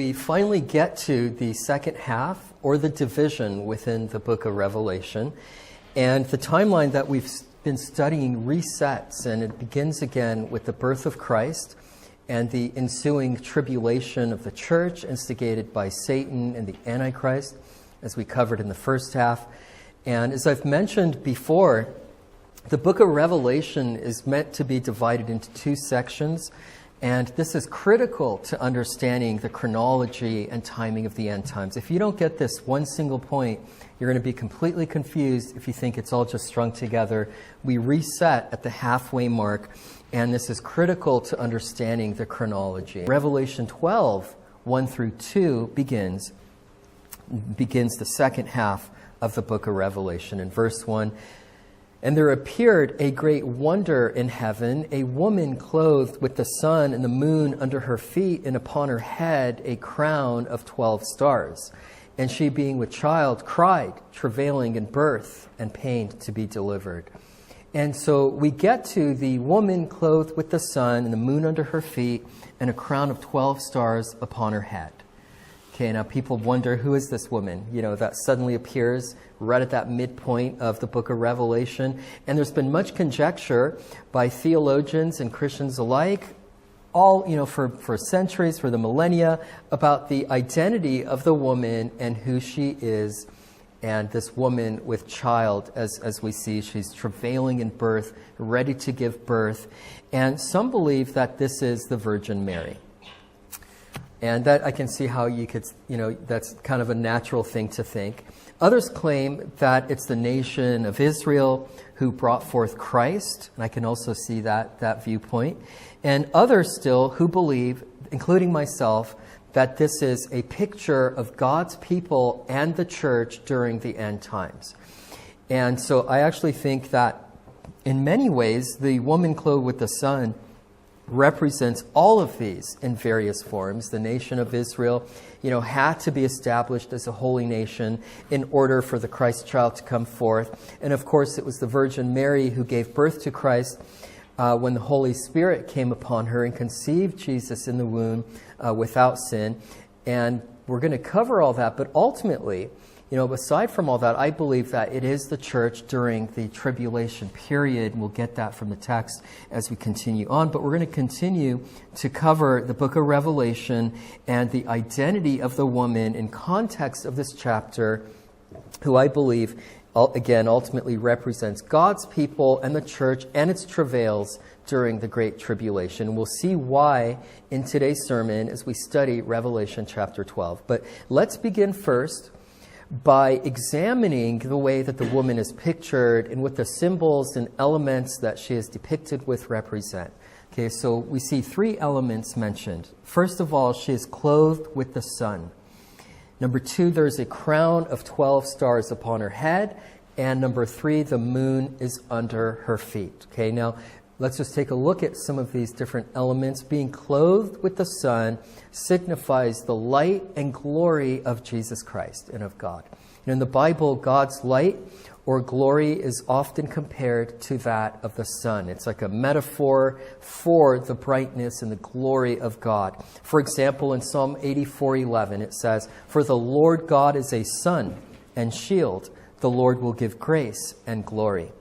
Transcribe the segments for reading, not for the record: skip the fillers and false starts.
we finally get to the second half, or the division within the book of Revelation. And the timeline that we've been studying resets, and it begins again with the birth of Christ and the ensuing tribulation of the church, instigated by Satan and the Antichrist, as we covered in the first half. And as I've mentioned before, the book of Revelation is meant to be divided into two sections. And this is critical to understanding the chronology and timing of the end times. If you don't get this one single point, you're going to be completely confused if you think it's all just strung together. We reset at the halfway mark, and this is critical to understanding the chronology. Revelation 12, 1 through 2 begins the second half of the book of Revelation. In verse 1, "And there appeared a great wonder in heaven, a woman clothed with the sun and the moon under her feet, and upon her head a crown of 12 stars. And she, being with child, cried, travailing in birth, and pained to be delivered." And so we get to the woman clothed with the sun and the moon under her feet, and a crown of 12 stars upon her head. Okay, now people wonder, who is this woman? That suddenly appears right at that midpoint of the book of Revelation. And there's been much conjecture by theologians and Christians alike, all, for centuries, for the millennia, about the identity of the woman and who she is. And this woman with child, as we see, she's travailing in birth, ready to give birth. And some believe that this is the Virgin Mary. And that I can see how you could, that's kind of a natural thing to think. Others claim that it's the nation of Israel who brought forth Christ, and I can also see that viewpoint. And others still who believe, including myself, that this is a picture of God's people and the church during the end times. And so I actually think that in many ways, the woman clothed with the sun represents all of these in various forms. The nation of Israel, had to be established as a holy nation in order for the Christ child to come forth. And of course, it was the Virgin Mary who gave birth to Christ when the Holy Spirit came upon her and conceived Jesus in the womb without sin. And we're going to cover all that, but ultimately, aside from all that, I believe that it is the church during the tribulation period. We'll get that from the text as we continue on. But we're going to continue to cover the book of Revelation and the identity of the woman in context of this chapter, who I believe, again, ultimately represents God's people and the church and its travails during the Great Tribulation. We'll see why in today's sermon as we study Revelation chapter 12. But let's begin first by examining the way that the woman is pictured and what the symbols and elements that she is depicted with represent. Okay, so we see three elements mentioned. First of all, she is clothed with the sun. Number 2, there's a crown of 12 stars upon her head. And number 3, the moon is under her feet. Okay, now let's just take a look at some of these different elements. Being clothed with the sun signifies the light and glory of Jesus Christ and of God. In the Bible, God's light or glory is often compared to that of the sun. It's like a metaphor for the brightness and the glory of God. For example, in Psalm 84:11, it says, "For the Lord God is a sun and shield. The Lord will give grace and glory."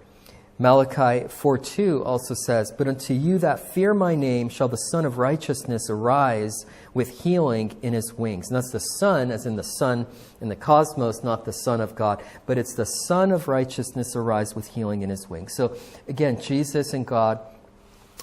Malachi 4:2 also says, "But unto you that fear my name shall the Son of Righteousness arise with healing in his wings." And that's the Son, as in the sun in the cosmos, not the Son of God. But it's the Son of Righteousness arise with healing in his wings. So again, Jesus and God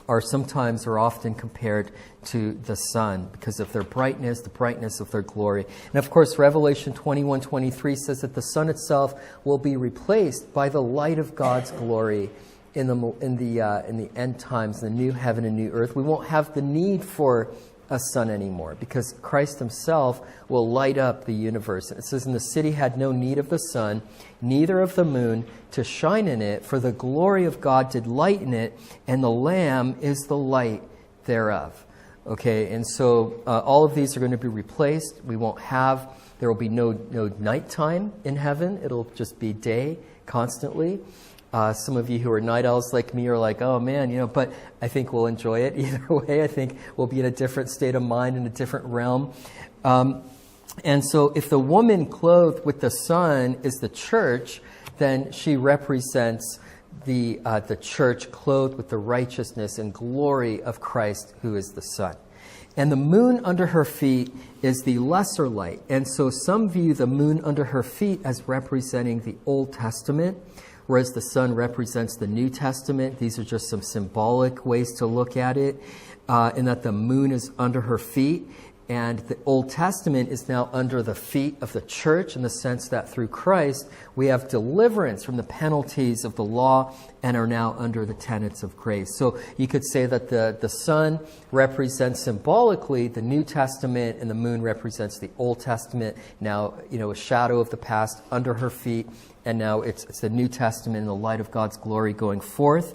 are sometimes or often compared to the sun because of their brightness, the brightness of their glory. And of course, Revelation 21:23 says that the sun itself will be replaced by the light of God's glory in the end times, the new heaven and new earth. We won't have the need for a sun anymore because Christ himself will light up the universe. And it says, "And the city had no need of the sun, neither of the moon to shine in it, for the glory of God did lighten it, and the Lamb is the light thereof." Okay, and so all of these are going to be replaced. There will be no nighttime in heaven. It'll just be day constantly. Some of you who are night owls like me are like, oh man, but I think we'll enjoy it either way. I think we'll be in a different state of mind, in a different realm. And so if the woman clothed with the sun is the church, then she represents the church clothed with the righteousness and glory of Christ, who is the sun. And the moon under her feet is the lesser light. And so some view the moon under her feet as representing the Old Testament, whereas the sun represents the New Testament. These are just some symbolic ways to look at it, in that the moon is under her feet. And the Old Testament is now under the feet of the church, in the sense that through Christ we have deliverance from the penalties of the law and are now under the tenets of grace. So you could say that the sun represents symbolically the New Testament, and the moon represents the Old Testament. Now, a shadow of the past under her feet, and now it's the New Testament in the light of God's glory going forth.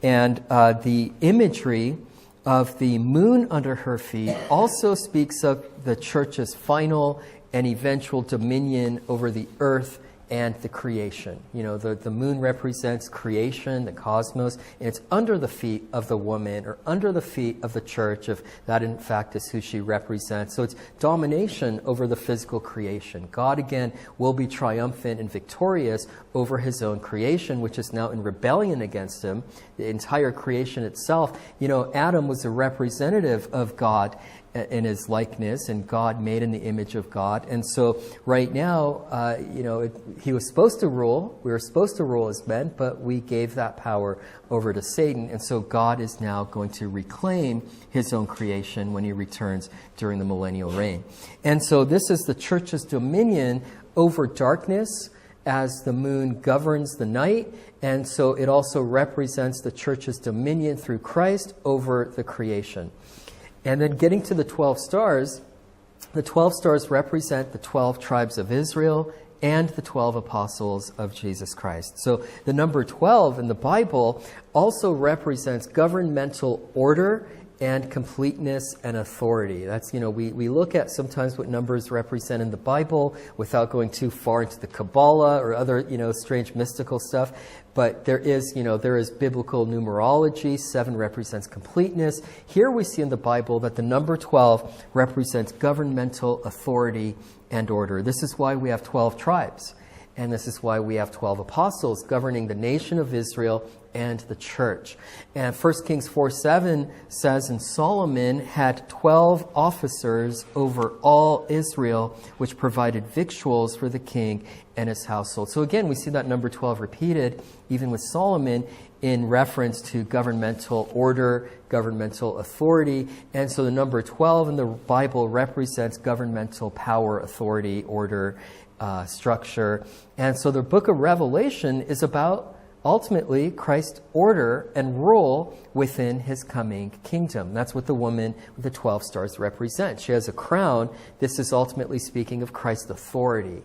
And the imagery of the moon under her feet also speaks of the church's final and eventual dominion over the earth and the creation. The moon represents creation, the cosmos, and it's under the feet of the woman, or under the feet of the church, if that in fact is who she represents. So it's domination over the physical creation. God again will be triumphant and victorious over his own creation, which is now in rebellion against him. The entire creation itself, Adam was a representative of God in his likeness, and God made in the image of God. And so right now, he was supposed to rule. We were supposed to rule as men, but we gave that power over to Satan. And so God is now going to reclaim his own creation when he returns during the millennial reign. And so this is the church's dominion over darkness, as the moon governs the night. And so it also represents the church's dominion through Christ over the creation. And then getting to the 12 stars represent the 12 tribes of Israel and the 12 apostles of Jesus Christ. So the number 12 in the Bible also represents governmental order and completeness and authority. That's, we look at sometimes what numbers represent in the Bible without going too far into the Kabbalah or other, strange mystical stuff. But there is biblical numerology. 7 represents completeness. Here we see in the Bible that the number 12 represents governmental authority and order. This is why we have 12 tribes. And this is why we have 12 apostles governing the nation of Israel and the church. And 1 Kings 4:7 says, and Solomon had 12 officers over all Israel, which provided victuals for the king and his household. So again, we see that number 12 repeated, even with Solomon, in reference to governmental order, governmental authority. And so the number 12 in the Bible represents governmental power, authority, order, structure. And so the book of Revelation is about ultimately Christ's order and rule within his coming kingdom. That's what the woman with the 12 stars represents. She has a crown. This is ultimately speaking of Christ's authority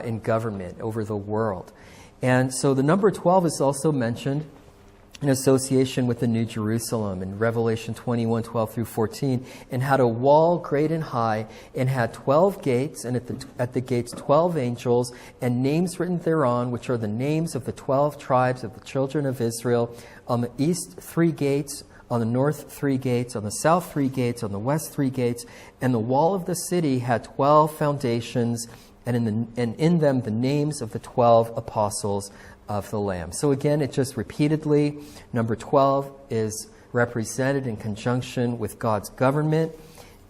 in government over the world. And so the number 12 is also mentioned in association with the New Jerusalem in Revelation 21:12 through 14, and had a wall great and high, and had 12 gates, and at the gates 12 angels, and names written thereon, which are the names of the 12 tribes of the children of Israel. On the east 3 gates, on the north 3 gates, on the south 3 gates, on the west 3 gates. And the wall of the city had 12 foundations, and in them the names of the 12 apostles of the Lamb. So again, it just repeatedly, number 12 is represented in conjunction with God's government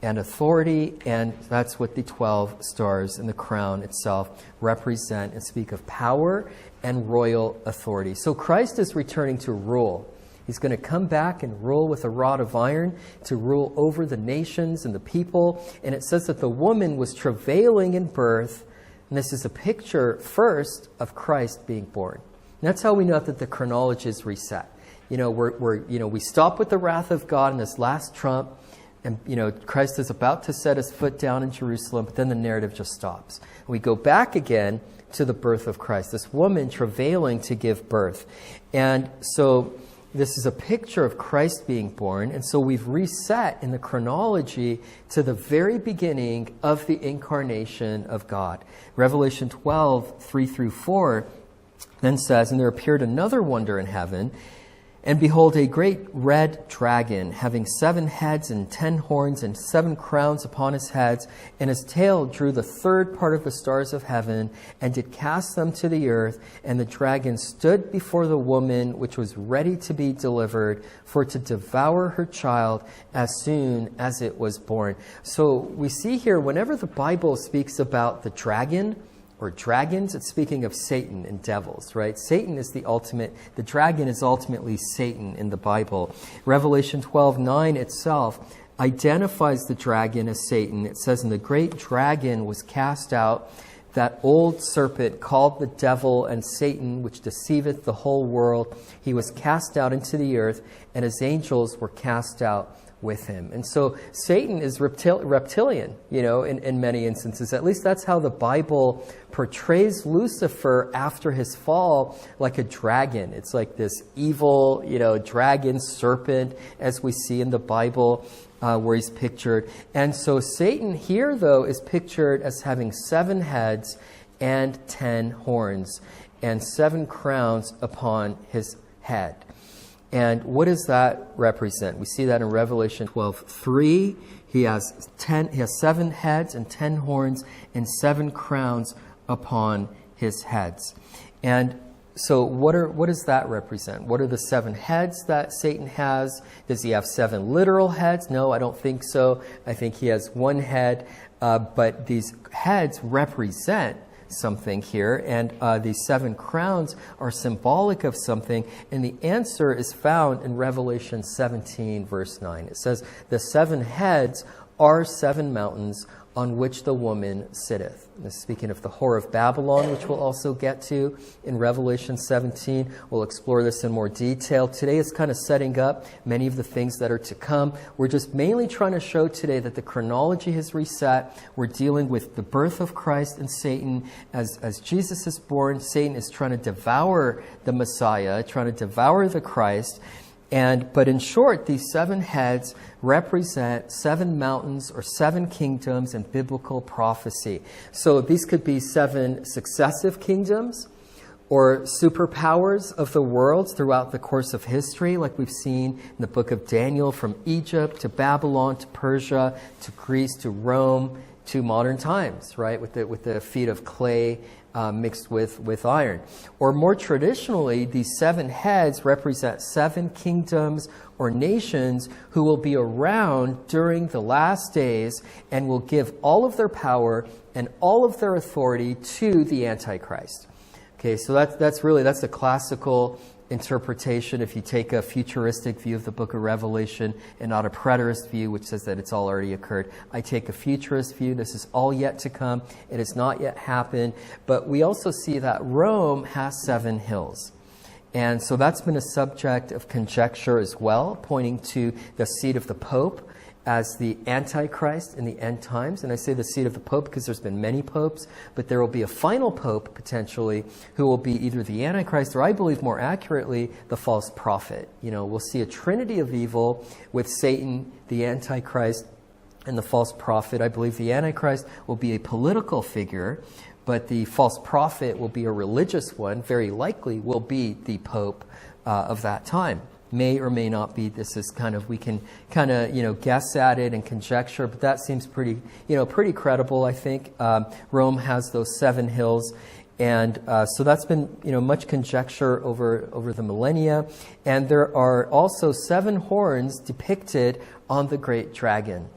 and authority, and that's what the 12 stars in the crown itself represent and speak of power and royal authority. So Christ is returning to rule. He's going to come back and rule with a rod of iron, to rule over the nations and the people. And it says that the woman was travailing in birth. And this is a picture first of Christ being born. And that's how we know that the chronology is reset. We stop with the wrath of God in this last trump. And, Christ is about to set his foot down in Jerusalem, but then the narrative just stops. And we go back again to the birth of Christ, this woman travailing to give birth. And so this is a picture of Christ being born. And so we've reset in the chronology to the very beginning of the incarnation of God. Revelation 12:3 through 4 then says, and there appeared another wonder in heaven, And behold, a great red dragon, having 7 heads and 10 horns and 7 crowns upon his heads, and his tail drew the third part of the stars of heaven, and did cast them to the earth. And the dragon stood before the woman, which was ready to be delivered, for to devour her child as soon as it was born. So we see here, whenever the Bible speaks about the dragon, or dragons, it's speaking of Satan and devils, right? Satan is the dragon is ultimately Satan in the Bible. Revelation 12:9 itself identifies the dragon as Satan. It says, "And the great dragon was cast out, that old serpent called the devil and Satan, which deceiveth the whole world. He was cast out into the earth, and his angels were cast out with him." And so Satan is reptilian, in many instances. At least that's how the Bible portrays Lucifer after his fall, like a dragon. It's like this evil, dragon, serpent, as we see in the Bible, where he's pictured. And so Satan here, though, is pictured as having 7 heads and 10 horns and 7 crowns upon his head. And what does that represent? We see that in Revelation 12:3. He has 7 heads and 10 horns and 7 crowns upon his heads. And so what does that represent? What are the 7 heads that Satan has? Does he have 7 literal heads? No, I don't think so. I think he has 1 head. But these heads represent something here, and these 7 crowns are symbolic of something, and the answer is found in Revelation 17 verse 9. It says, "The 7 heads are 7 mountains on which the woman sitteth." This is speaking of the whore of Babylon, which we'll also get to in Revelation 17. We'll explore this in more detail. Today is kind of setting up many of the things that are to come. We're just mainly trying to show today that the chronology has reset. We're dealing with the birth of Christ and Satan. As Jesus is born, Satan is trying to devour the Messiah, trying to devour the Christ. But in short, these 7 heads represent 7 mountains or 7 kingdoms in biblical prophecy. So these could be 7 successive kingdoms or superpowers of the world throughout the course of history, like we've seen in the book of Daniel, from Egypt to Babylon to Persia to Greece to Rome to modern times, right, with the feet of clay mixed with iron. Or more traditionally, these 7 heads represent 7 kingdoms or nations who will be around during the last days and will give all of their power and all of their authority to the Antichrist. Okay, so that's the classical interpretation if you take a futuristic view of the book of Revelation and not a preterist view, which says that it's all already occurred. I take a futurist view. This is all yet to come. It has not yet happened. But we also see that Rome has 7 hills. And so that's been a subject of conjecture as well, pointing to the seat of the Pope as the Antichrist in the end times. And I say the seat of the Pope because there's been many popes, but there will be a final Pope, potentially, who will be either the Antichrist or, I believe more accurately, the false prophet. We'll see a trinity of evil with Satan, the Antichrist, and the false prophet. I believe the Antichrist will be a political figure, but the false prophet will be a religious one, very likely will be the Pope of that time. May or may not be. This is we can guess at it and conjecture, but that seems pretty credible, I think. Rome has those 7 hills, and so that's been much conjecture over the millennia. And there are also 7 horns depicted on the great dragon.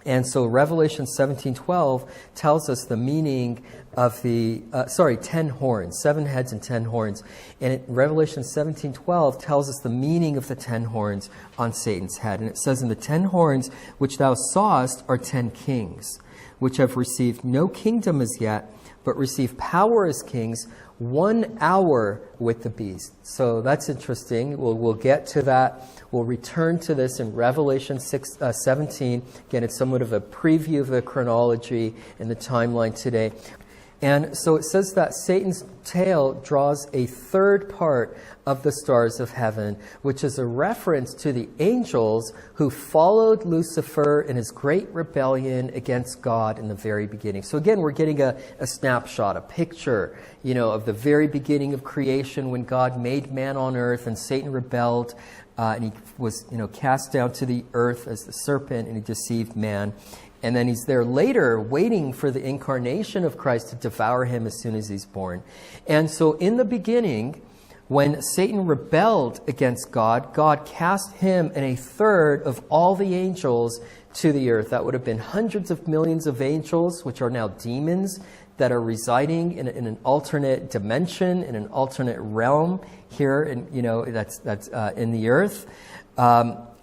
And so Revelation 17:12 tells us the meaning of 10 horns, 7 heads and 10 horns. And Revelation 17:12 tells us the meaning of the 10 horns on Satan's head. And it says, "And the 10 horns which thou sawest are 10 kings, which have received no kingdom as yet, but receive power as kings 1 hour with the beast." So that's interesting. We'll get to that. We'll return to this in Revelation 17. Again, it's somewhat of a preview of the chronology and the timeline today. And so it says that Satan's tail draws a third part of the stars of heaven, which is a reference to the angels who followed Lucifer in his great rebellion against God in the very beginning. So again, we're getting a snapshot, a picture, of the very beginning of creation when God made man on earth and Satan rebelled, and he was, cast down to the earth as the serpent, and he deceived man. And then he's there later waiting for the incarnation of Christ to devour him as soon as he's born. And so in the beginning, when Satan rebelled against God, God cast him and a third of all the angels to the earth. That would have been hundreds of millions of angels, which are now demons, that are residing in an alternate dimension, in an alternate realm here, and that's in the earth.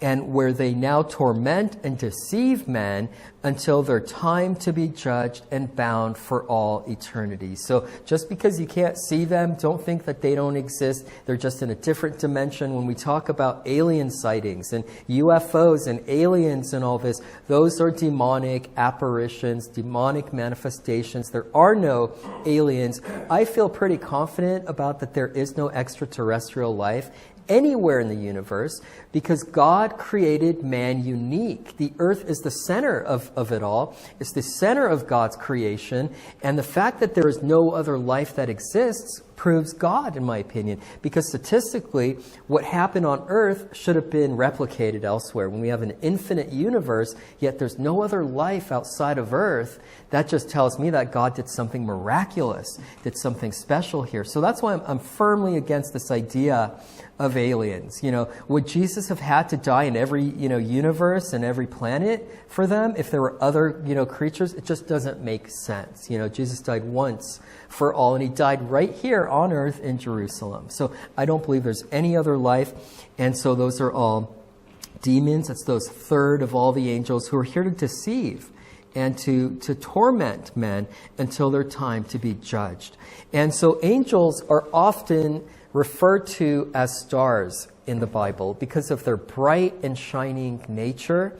And where they now torment and deceive man until their time to be judged and bound for all eternity. So just because you can't see them, don't think that they don't exist. They're just in a different dimension. When we talk about alien sightings and UFOs and aliens and all this, those are demonic apparitions, demonic manifestations. There are no aliens. I feel pretty confident about that there is no extraterrestrial life anywhere in the universe, because God created man unique. The earth is the center of it all. It's the center of God's creation. And the fact that there is no other life that exists proves God, in my opinion. Because statistically, what happened on earth should have been replicated elsewhere. When we have an infinite universe, yet there's no other life outside of earth, that just tells me that God did something miraculous, did something special here. So that's why I'm firmly against this idea of aliens. Would Jesus have had to die in every, universe and every planet for them if there were other, creatures? It just doesn't make sense. Jesus died once for all, and he died right here on earth in Jerusalem. So I don't believe there's any other life. And so those are all demons. It's those third of all the angels who are here to deceive and to torment men until their time to be judged. And so angels are often referred to as stars in the Bible because of their bright and shining nature.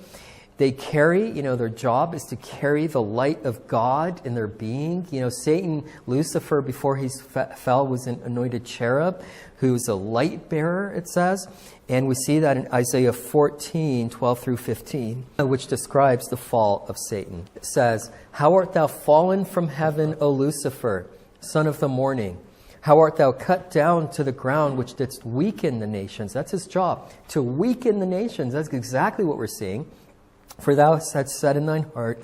They carry, their job is to carry the light of God in their being. Satan, Lucifer, before he fell, was an anointed cherub who's a light bearer, it says. And we see that in Isaiah 14, 12 through 15, which describes the fall of Satan. It says, "How art thou fallen from heaven, O Lucifer, son of the morning? How art thou cut down to the ground, which didst weaken the nations?" That's his job, to weaken the nations. That's exactly what we're seeing. "For thou hast said in thine heart,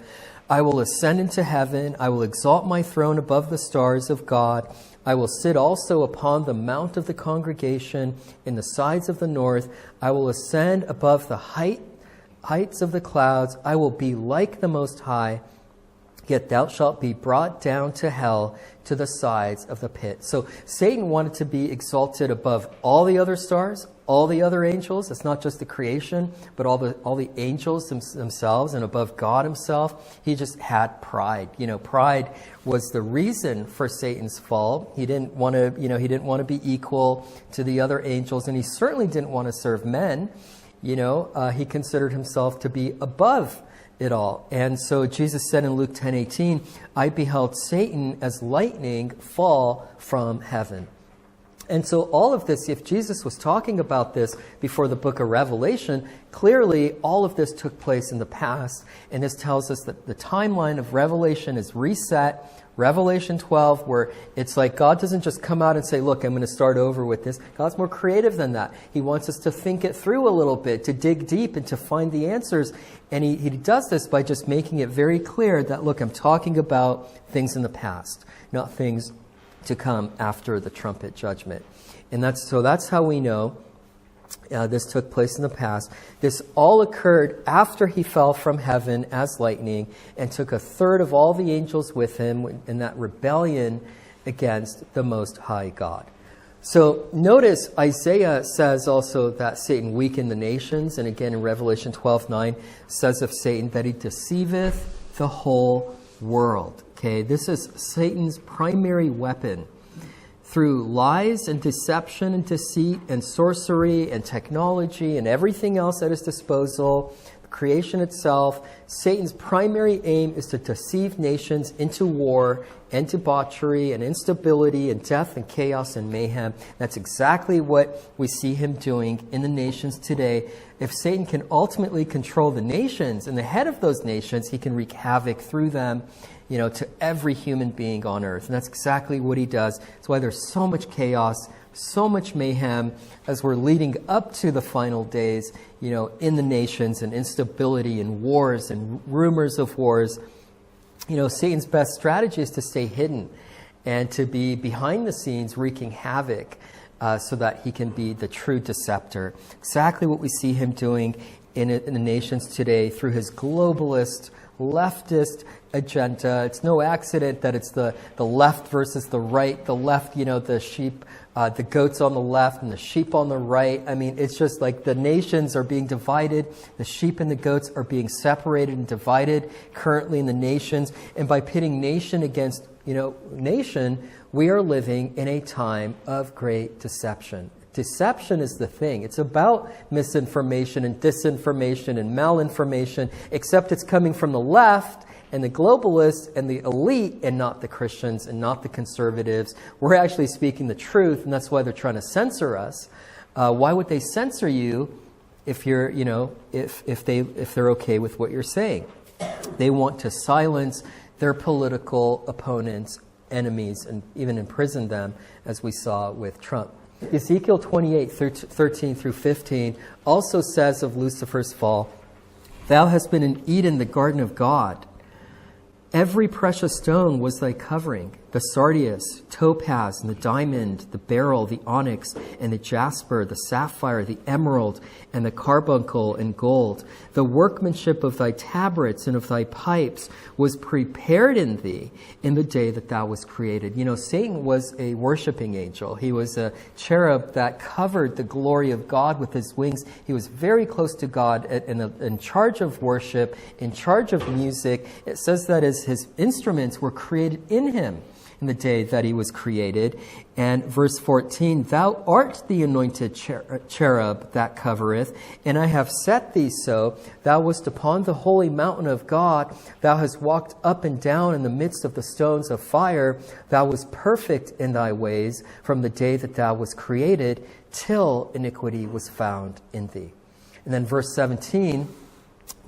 I will ascend into heaven. I will exalt my throne above the stars of God. I will sit also upon the mount of the congregation in the sides of the north. I will ascend above the heights of the clouds. I will be like the Most High. Yet thou shalt be brought down to hell, to the sides of the pit." So Satan wanted to be exalted above all the other stars, all the other angels. It's not just the creation, but all the angels themselves, and above God himself. He just had pride. Pride was the reason for Satan's fall. He didn't want to be equal to the other angels, and he certainly didn't want to serve men. He considered himself to be above it all. And so Jesus said in Luke 10:18, "I beheld Satan as lightning fall from heaven." And so all of this, if Jesus was talking about this before the book of Revelation, clearly all of this took place in the past. And this tells us that the timeline of Revelation is reset. Revelation 12, where it's like God doesn't just come out and say, look, I'm going to start over with this. God's more creative than that. He wants us to think it through a little bit, to dig deep and to find the answers. And he does this by just making it very clear that, look, I'm talking about things in the past, not things to come after the trumpet judgment. And that's how we know this took place in the past. This all occurred after he fell from heaven as lightning and took a third of all the angels with him in that rebellion against the Most High God. So notice Isaiah says also that Satan weakened the nations. And again in Revelation 12:9 says of Satan that he deceiveth the whole world. Okay, this is Satan's primary weapon. Through lies and deception and deceit and sorcery and technology and everything else at his disposal, creation itself. Satan's primary aim is to deceive nations into war and debauchery and instability and death and chaos and mayhem. That's exactly what we see him doing in the nations today. If Satan can ultimately control the nations and the head of those nations, he can wreak havoc through them, to every human being on earth. And that's exactly what he does. That's why there's so much chaos, so much mayhem as we're leading up to the final days, in the nations, and instability and wars and rumors of wars. Satan's best strategy is to stay hidden and to be behind the scenes wreaking havoc so that he can be the true deceptor. Exactly what we see him doing in the nations today through his globalist, leftist agenda. It's no accident that it's the left versus the right. The left, the sheep, the goats on the left and the sheep on the right. I mean, it's just like the nations are being divided. The sheep and the goats are being separated and divided currently in the nations. And by pitting nation against, nation, we are living in a time of great deception. Deception is the thing. It's about misinformation and disinformation and malinformation, except it's coming from the left and the globalists and the elite and not the Christians and not the conservatives. We're actually speaking the truth, and that's why they're trying to censor us. Why would they censor you if you're, if they're okay with what you're saying? They want to silence their political opponents, enemies, and even imprison them, as we saw with Trump. Ezekiel 28, 13 through 15 also says of Lucifer's fall, "Thou hast been in Eden, the garden of God. Every precious stone was thy covering, the sardius, topaz, and the diamond, the beryl, the onyx, and the jasper, the sapphire, the emerald, and the carbuncle, and gold. The workmanship of thy tabrets and of thy pipes was prepared in thee in the day that thou was created." Satan was a worshiping angel. He was a cherub that covered the glory of God with his wings. He was very close to God in charge of worship, in charge of music. It says that his instruments were created in him in the day that he was created. And verse 14, "Thou art the anointed cherub that covereth, and I have set thee so. Thou wast upon the holy mountain of God. Thou hast walked up and down in the midst of the stones of fire. Thou wast perfect in thy ways from the day that thou wast created, till iniquity was found in thee." And then verse 17,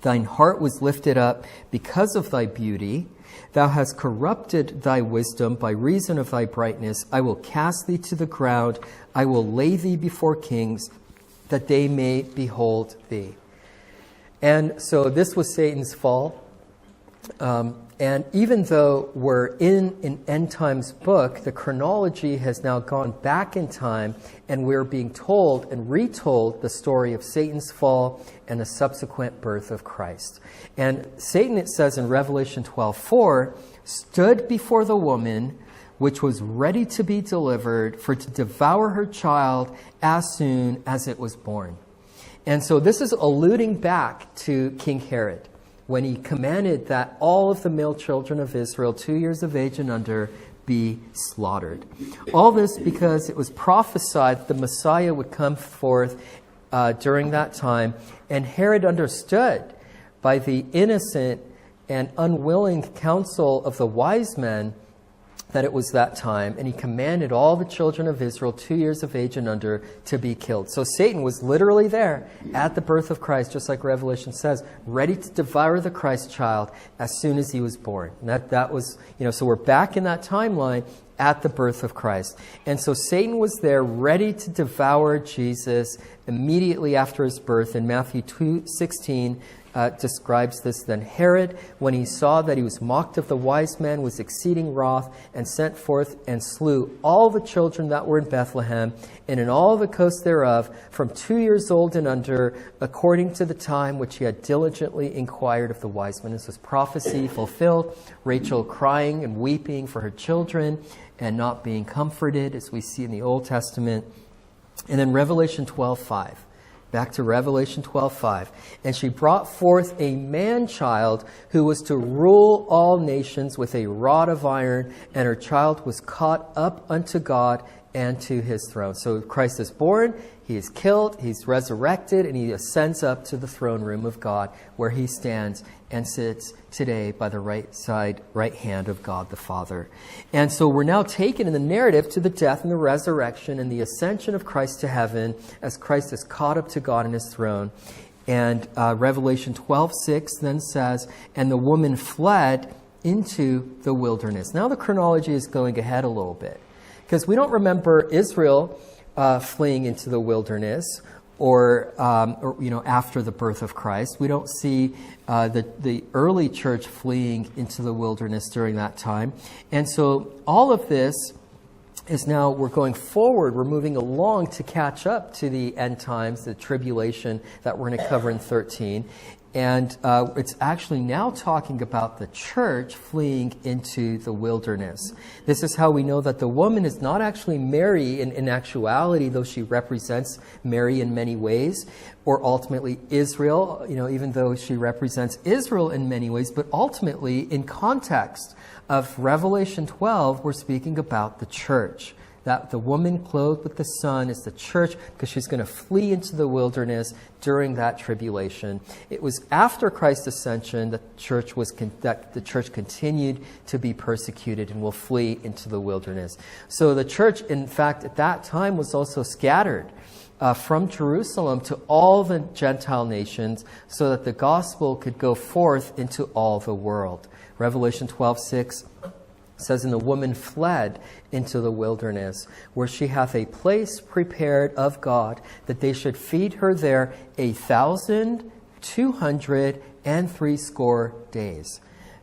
"Thine heart was lifted up because of thy beauty. Thou hast corrupted thy wisdom by reason of thy brightness. I will cast thee to the ground. I will lay thee before kings, that they may behold thee." And so this was Satan's fall. And even though we're in an end times book, the chronology has now gone back in time, and we're being told and retold the story of Satan's fall and the subsequent birth of Christ. And Satan, it says in Revelation 12:4, "stood before the woman, which was ready to be delivered, for to devour her child as soon as it was born." And so this is alluding back to King Herod, when he commanded that all of the male children of Israel, 2 years of age and under, be slaughtered. All this because it was prophesied that the Messiah would come forth during that time, and Herod understood by the innocent and unwilling counsel of the wise men that it was that time, and he commanded all the children of Israel 2 years of age and under to be killed. So Satan was literally there at the birth of Christ, just like Revelation says, ready to devour the Christ child as soon as he was born. And that was, so we're back in that timeline at the birth of Christ. And so Satan was there ready to devour Jesus immediately after his birth. In Matthew 2:16, describes this. "Then Herod, when he saw that he was mocked of the wise men, was exceeding wroth, and sent forth and slew all the children that were in Bethlehem and in all the coasts thereof, from 2 years old and under, according to the time which he had diligently inquired of the wise men." This was prophecy fulfilled. Rachel crying and weeping for her children and not being comforted, as we see in the Old Testament. And then Revelation 12:5. Back to Revelation 12:5. "And she brought forth a man-child who was to rule all nations with a rod of iron, and her child was caught up unto God and to his throne. So Christ is born, he is killed, he's resurrected, and he ascends up to the throne room of God, where he stands and sits today by the right hand of God the Father. And so we're now taken in the narrative to the death and the resurrection and the ascension of Christ to heaven as Christ is caught up to God in his throne. And Revelation 12:6 then says, and the woman fled into the wilderness. Now the chronology is going ahead a little bit, because we don't remember Israel fleeing into the wilderness or after the birth of Christ. We don't see the early church fleeing into the wilderness during that time. And so all of this is now, we're going forward, we're moving along to catch up to the end times, the tribulation that we're going to cover in 13. And it's actually now talking about the church fleeing into the wilderness. This is how we know that the woman is not actually Mary in actuality, though she represents Mary in many ways, or ultimately Israel, even though she represents Israel in many ways, but ultimately in context of Revelation 12, we're speaking about the church. That the woman clothed with the sun is the church, because she's going to flee into the wilderness during that tribulation. It was after Christ's ascension that the church continued to be persecuted and will flee into the wilderness. So the church, in fact, at that time was also scattered from Jerusalem to all the Gentile nations, so that the gospel could go forth into all the world. Revelation 12:6 says, and the woman fled into the wilderness, where she hath a place prepared of God, that they should feed her there 1,260 days.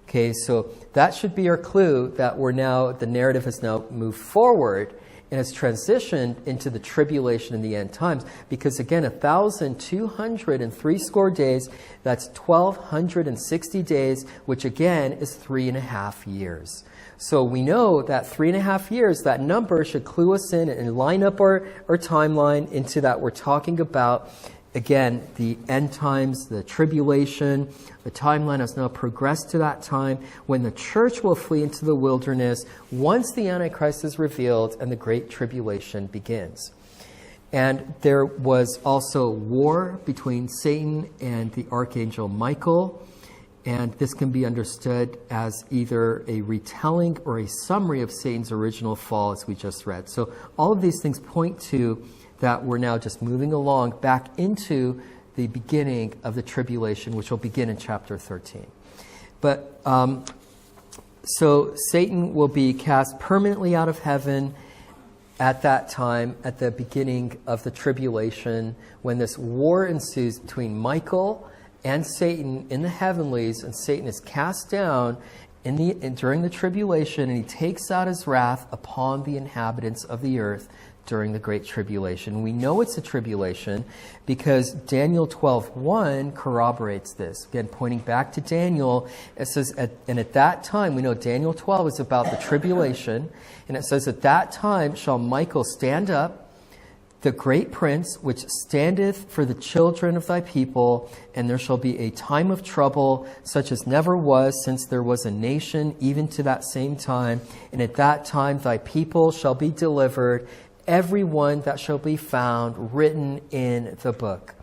Okay, so that should be our clue that the narrative has now moved forward and has transitioned into the tribulation in the end times. Because again, 1,260 days, that's 1,260 days, which again is 3.5 years. So we know that 3.5 years, that number should clue us in and line up our timeline into that. We're talking about, again, the end times, the tribulation. The timeline has now progressed to that time when the church will flee into the wilderness once the Antichrist is revealed and the Great Tribulation begins. And there was also war between Satan and the Archangel Michael. And this can be understood as either a retelling or a summary of Satan's original fall, as we just read. So all of these things point to that we're now just moving along back into the beginning of the tribulation, which will begin in chapter 13. But so Satan will be cast permanently out of heaven at that time, at the beginning of the tribulation, when this war ensues between Michael and Satan in the heavenlies, and Satan is cast down during the tribulation, and he takes out his wrath upon the inhabitants of the earth during the Great Tribulation. We know it's a tribulation because Daniel 12:1 corroborates this. Again, pointing back to Daniel, it says, and at that time, we know Daniel 12 is about the tribulation, and it says, at that time shall Michael stand up, the great prince, which standeth for the children of thy people, and there shall be a time of trouble, such as never was since there was a nation, even to that same time. And at that time thy people shall be delivered, every one that shall be found written in the book.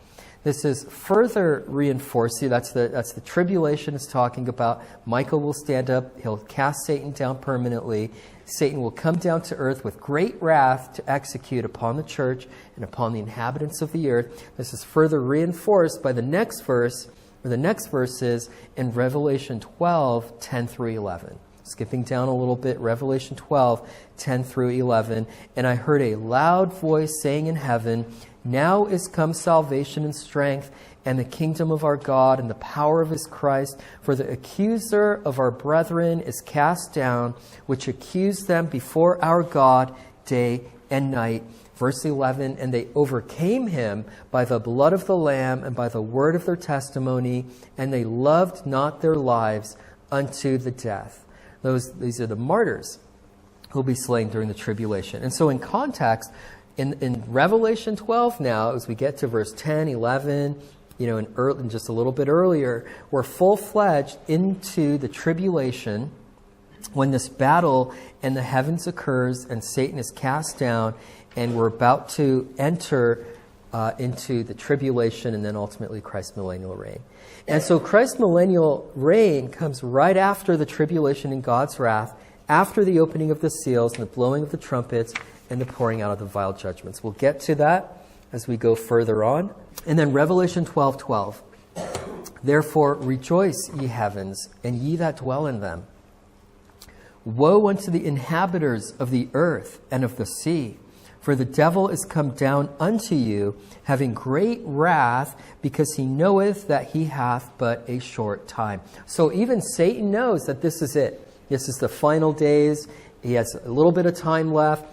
This is further reinforcing. That's the tribulation it's talking about. Michael will stand up. He'll cast Satan down permanently. Satan will come down to earth with great wrath to execute upon the church and upon the inhabitants of the earth. This is further reinforced by the next verse, or the next verses in Revelation 12:10 through 11. Skipping down a little bit, Revelation 12:10 through 11. And I heard a loud voice saying in heaven, now is come salvation and strength, and the kingdom of our God, and the power of his Christ. For the accuser of our brethren is cast down, which accused them before our God day and night. Verse 11, and they overcame him by the blood of the Lamb and by the word of their testimony, and they loved not their lives unto the death. These are the martyrs who will be slain during the tribulation. And so in context, in Revelation 12 now, as we get to verse 10, 11, and just a little bit earlier, we're full-fledged into the tribulation. when this battle in the heavens occurs and Satan is cast down and we're about to enter into the tribulation and then ultimately Christ's millennial reign. And so Christ's millennial reign comes right after the tribulation and God's wrath, after the opening of the seals and the blowing of the trumpets and the pouring out of the vial judgments. We'll get to that as we go further on. And then Revelation 12:12. Therefore rejoice, ye heavens, and ye that dwell in them. Woe unto the inhabitants of the earth and of the sea, for the devil is come down unto you, having great wrath, because he knoweth that he hath but a short time. So even Satan knows that this is it. This is the final days. He has a little bit of time left.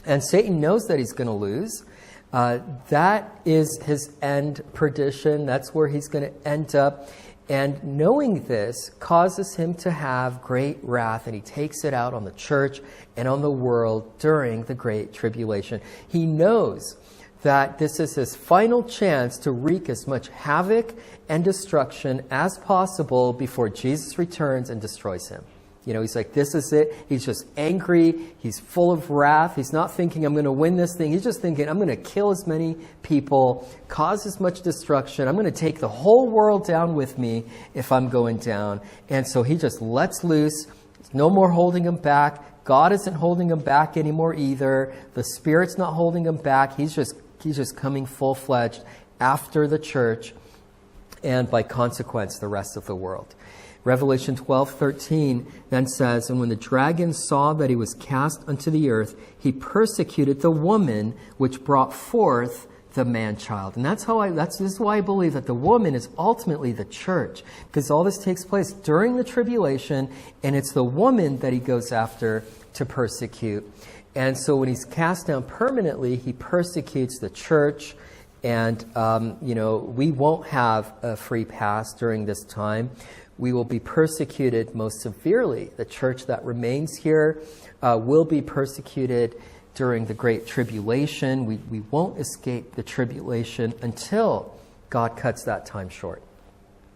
And Satan knows that he's going to lose. That is his end perdition. That's where he's going to end up. And knowing this causes him to have great wrath, and he takes it out on the church and on the world during the Great Tribulation. He knows that this is his final chance to wreak as much havoc and destruction as possible before Jesus returns and destroys him. You know, he's like, this is it. He's just angry. He's full of wrath. He's not thinking, I'm going to win this thing. He's just thinking, I'm going to kill as many people, cause as much destruction. I'm going to take the whole world down with me if I'm going down. And so he just lets loose. There's no more holding him back. God isn't holding him back anymore either. The Spirit's not holding him back. He's just coming full-fledged after the church and by consequence the rest of the world. Revelation 12:13 then says, and when the dragon saw that he was cast unto the earth, he persecuted the woman which brought forth the man-child. And this is why I believe that the woman is ultimately the church, because all this takes place during the tribulation, and it's the woman that he goes after to persecute. And so when he's cast down permanently, he persecutes the church. And, we won't have a free pass during this time. We will be persecuted most severely. The church that remains here will be persecuted during the Great Tribulation. We won't escape the tribulation until God cuts that time short.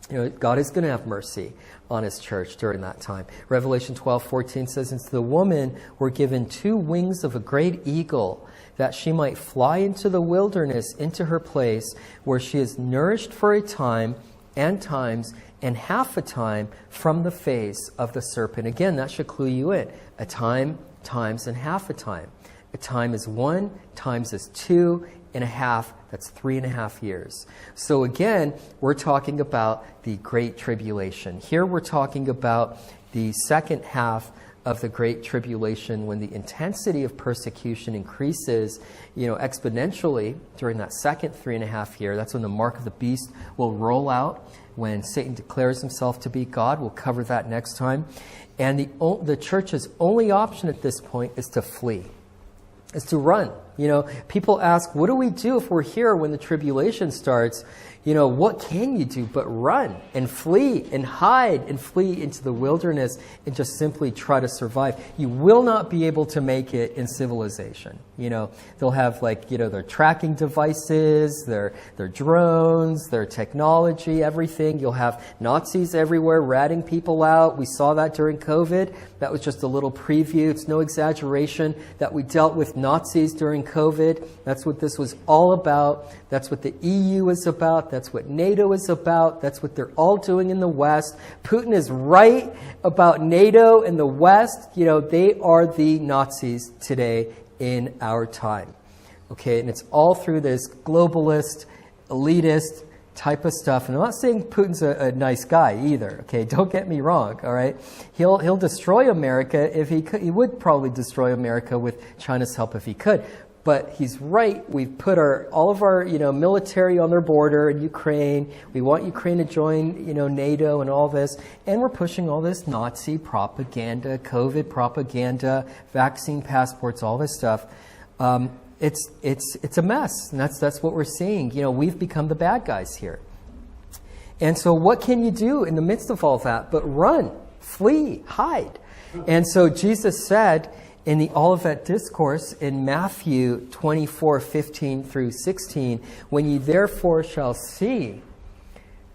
You know, God is going to have mercy on his church during that time. Revelation 12:14 says, and to the woman were given 2 wings of a great eagle, that she might fly into the wilderness, into her place, where she is nourished for a time and times and half a time from the face of the serpent. Again, that should clue you in. A time, times, and half a time. A time is 1, times is 2, and a half, that's 3.5 years. So again, we're talking about the Great Tribulation. Here we're talking about the second half of the Great Tribulation, when the intensity of persecution increases, exponentially during that second 3.5 year. That's when the mark of the beast will roll out, when Satan declares himself to be God. We'll cover that next time. And the church's only option at this point is to flee, is to run. People ask, what do we do if we're here when the tribulation starts? What can you do but run and flee and hide and flee into the wilderness and just simply try to survive? You will not be able to make it in civilization. They'll have their tracking devices, their drones, their technology, everything. You'll have Nazis everywhere ratting people out. We saw that during COVID. That was just a little preview. It's no exaggeration that we dealt with Nazis during COVID. That's what this was all about. That's what the EU is about. That's what NATO is about. That's what they're all doing in the West. Putin is right about NATO and the West. They are the Nazis today in our time. Okay, and it's all through this globalist, elitist type of stuff. And I'm not saying Putin's a nice guy either. Okay, don't get me wrong. All right, he'll destroy America if he could. He would probably destroy America with China's help if he could. But he's right. We've put all of our military on their border in Ukraine. We want Ukraine to join NATO and all this, and we're pushing all this Nazi propaganda, COVID propaganda, vaccine passports, all this stuff. It's a mess, and that's what we're seeing. We've become the bad guys here. And so, what can you do in the midst of all that but run, flee, hide? And so Jesus said in the Olivet Discourse in Matthew 24:15 through 16, when ye therefore shall see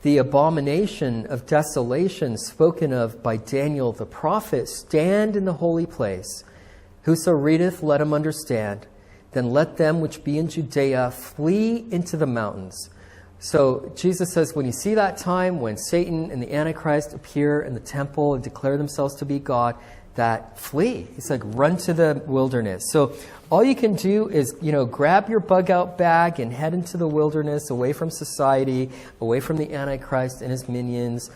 the abomination of desolation spoken of by Daniel the prophet stand in the holy place. Whoso readeth, let him understand. Then let them which be in Judea flee into the mountains. So Jesus says, when you see that time when Satan and the Antichrist appear in the temple and declare themselves to be God, that flee. He's like, run to the wilderness. So all you can do is, grab your bug out bag and head into the wilderness, away from society, away from the Antichrist and his minions,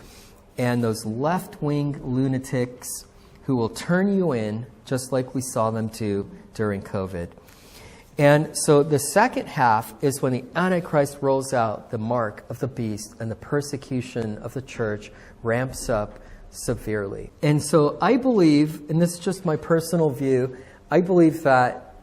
and those left-wing lunatics who will turn you in, just like we saw them do during COVID. And so the second half is when the Antichrist rolls out the mark of the beast and the persecution of the church ramps up severely. And so I believe, and this is just my personal view, I believe that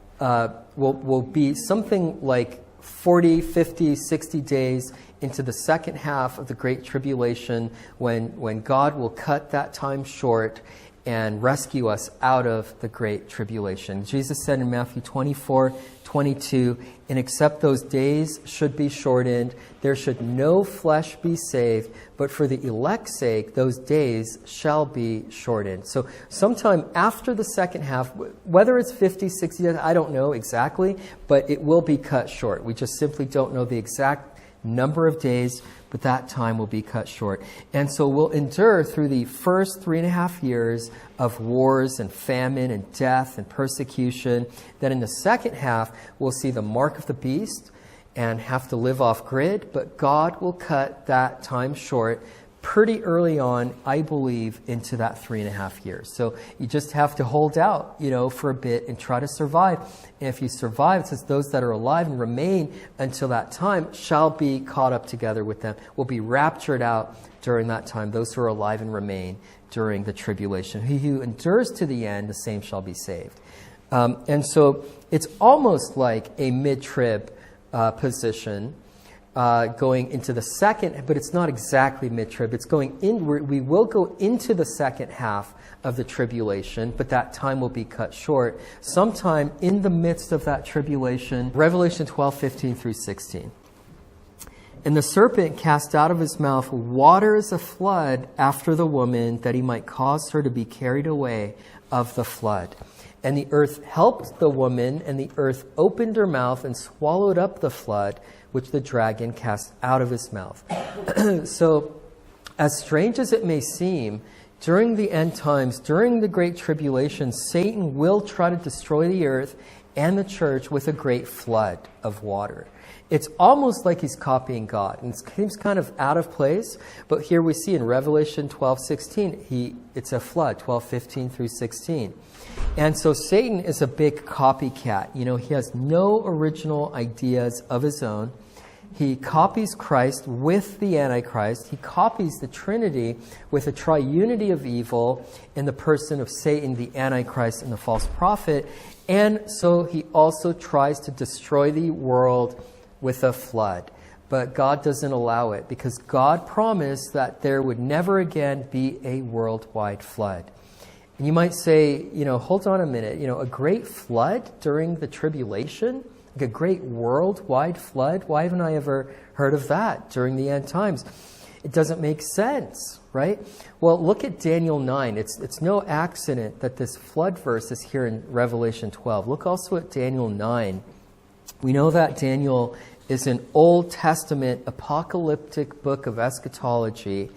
will be something like 40, 50, 60 days into the second half of the Great Tribulation when God will cut that time short and rescue us out of the Great Tribulation. Jesus said in Matthew 24:22, and except those days should be shortened, there should no flesh be saved, but for the elect's sake, those days shall be shortened. So sometime after the second half, whether it's 50, 60 days, I don't know exactly, but it will be cut short. We just simply don't know the exact number of days, but that time will be cut short. And so we'll endure through the first 3.5 years of wars and famine and death and persecution. Then in the second half, we'll see the mark of the beast and have to live off grid, but God will cut that time short pretty early on, I believe, into that 3.5 years. So you just have to hold out, for a bit and try to survive. And if you survive, it says those that are alive and remain until that time shall be caught up together with them, will be raptured out during that time, those who are alive and remain during the tribulation. He who endures to the end, the same shall be saved. And so it's almost like a mid-trib position, going into the second, but it's not exactly mid-trib. It's going in. We will go into the second half of the tribulation, but that time will be cut short. Sometime in the midst of that tribulation, Revelation 12:15 through 16. And the serpent cast out of his mouth water as a flood after the woman, that he might cause her to be carried away of the flood. And the earth helped the woman, and the earth opened her mouth and swallowed up the flood, which the dragon cast out of his mouth. So, as strange as it may seem, during the end times, during the Great Tribulation, Satan will try to destroy the earth and the church with a great flood of water. It's almost like he's copying God. And it seems kind of out of place, but here we see in Revelation 12:16, it's a flood, 12:15 through 16. And so Satan is a big copycat. He has no original ideas of his own. He copies Christ with the Antichrist. He copies the Trinity with a triunity of evil in the person of Satan, the Antichrist, and the false prophet. And so he also tries to destroy the world with a flood. But God doesn't allow it, because God promised that there would never again be a worldwide flood. And you might say, hold on a minute, a great flood during the tribulation? Like a great worldwide flood? Why haven't I ever heard of that during the end times? It doesn't make sense, right? Well, look at Daniel 9. It's no accident that this flood verse is here in Revelation 12. Look also at Daniel 9. We know that Daniel is an Old Testament apocalyptic book of eschatology.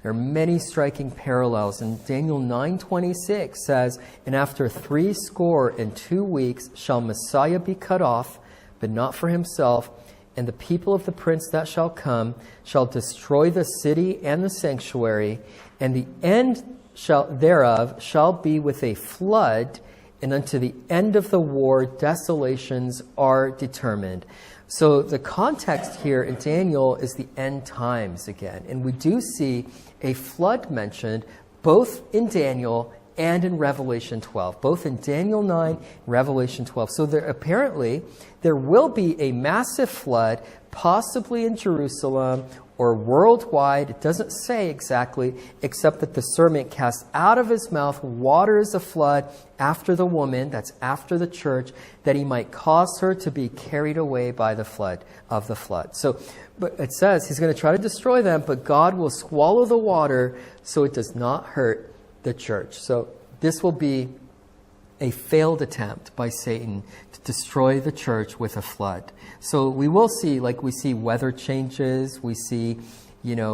There are many striking parallels. And Daniel 9:26 says, and after 62 weeks shall Messiah be cut off, but not for himself, and the people of the prince that shall come shall destroy the city and the sanctuary, and the end thereof shall be with a flood, and unto the end of the war desolations are determined. So the context here in Daniel is the end times again. And we do see a flood mentioned both in Daniel and in Revelation 12. Both in Daniel 9 and Revelation 12. So there will be a massive flood, possibly in Jerusalem or worldwide. It doesn't say exactly, except that the serpent cast out of his mouth water as a flood after the woman, that's after the church, that he might cause her to be carried away by the flood of the flood. So, but it says he's going to try to destroy them, but God will swallow the water so it does not hurt the church. So this will be a failed attempt by Satan to destroy the church with a flood. So we will see, like we see weather changes, we see,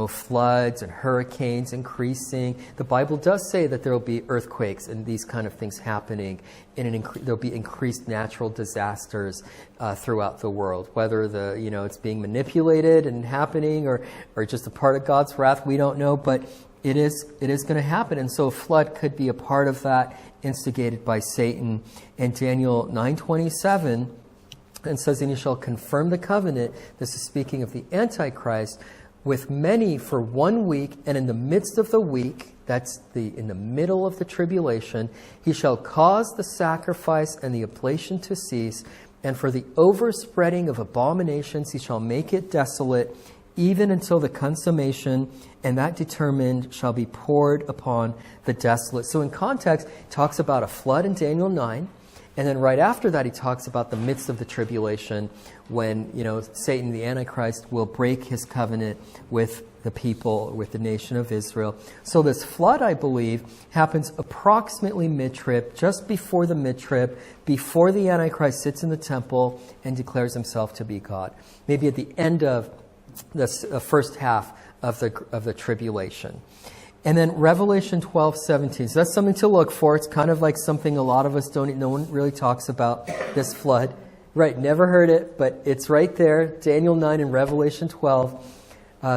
floods and hurricanes increasing. The Bible does say that there will be earthquakes and these kind of things happening. There'll be increased natural disasters throughout the world. Whether it's being manipulated and happening or just a part of God's wrath, we don't know. But it is going to happen. And so a flood could be a part of that, instigated by Satan. And Daniel 9:27, and says, and he shall confirm the covenant. This is speaking of the Antichrist, with many for 1 week, and in the midst of the week, that's in the middle of the tribulation, he shall cause the sacrifice and the oblation to cease, and for the overspreading of abominations he shall make it desolate, even until the consummation, and that determined shall be poured upon the desolate. So in context, it talks about a flood in Daniel 9, and then right after that, he talks about the midst of the tribulation when, Satan, the Antichrist, will break his covenant with the people, with the nation of Israel. So this flood, I believe, happens approximately mid-trib, just before the mid-trib, before the Antichrist sits in the temple and declares himself to be God. Maybe at the end of the first half of the tribulation. And then Revelation 12:17. So that's something to look for. It's kind of like something a lot of us no one really talks about, this flood. Right, never heard it, but it's right there. Daniel 9 and Revelation 12.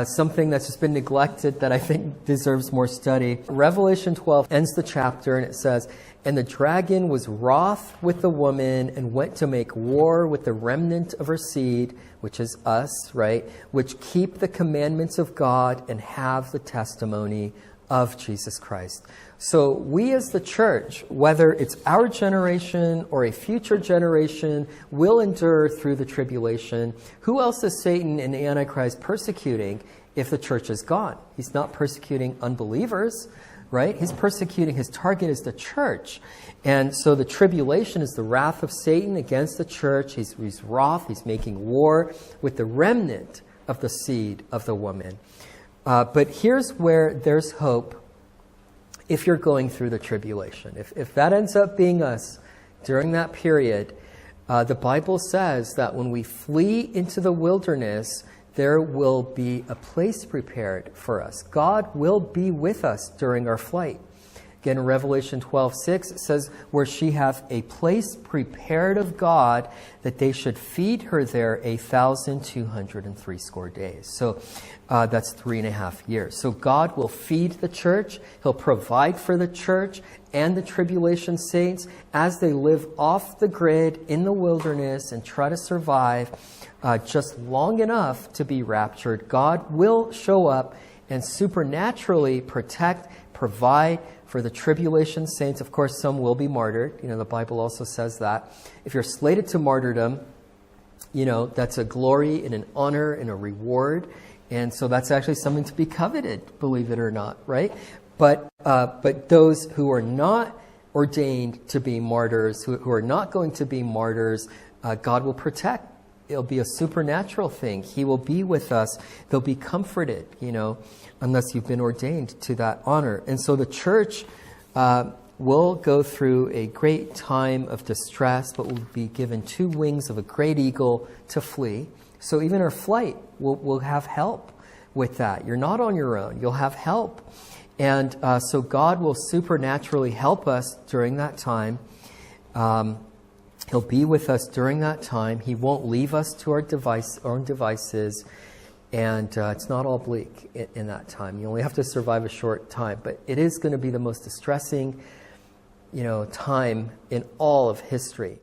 Something that's just been neglected that I think deserves more study. Revelation 12 ends the chapter and it says, and the dragon was wroth with the woman and went to make war with the remnant of her seed, which is us, right? Which keep the commandments of God and have the testimony of Jesus Christ. So we as the church, whether it's our generation or a future generation, will endure through the tribulation. Who else is Satan and the Antichrist persecuting if the church is gone? He's not persecuting unbelievers, right? He's persecuting, his target is the church. And so the tribulation is the wrath of Satan against the church. He's wroth, he's making war with the remnant of the seed of the woman. But here's where there's hope if you're going through the tribulation. If that ends up being us during that period, the Bible says that when we flee into the wilderness, there will be a place prepared for us. God will be with us during our flight. Again, in Revelation 12:6, it says, where she hath a place prepared of God, that they should feed her there 1,260 days. So that's 3.5 years. So God will feed the church. He'll provide for the church and the tribulation saints as they live off the grid in the wilderness and try to survive just long enough to be raptured. God will show up and supernaturally protect, provide for the tribulation saints. Of course, some will be martyred. The Bible also says that. If you're slated to martyrdom, that's a glory and an honor and a reward. And so that's actually something to be coveted, believe it or not, right? But those who are not ordained to be martyrs, who are not going to be martyrs, God will protect. It'll be a supernatural thing. He will be with us. They'll be comforted, unless you've been ordained to that honor. And so the church will go through a great time of distress, but will be given 2 wings of a great eagle to flee. So even our flight will have help with that. You're not on your own. You'll have help. And so God will supernaturally help us during that time. He'll be with us during that time. He won't leave us to our own devices. And it's not all bleak in that time. You only have to survive a short time. But it is going to be the most distressing, time in all of history.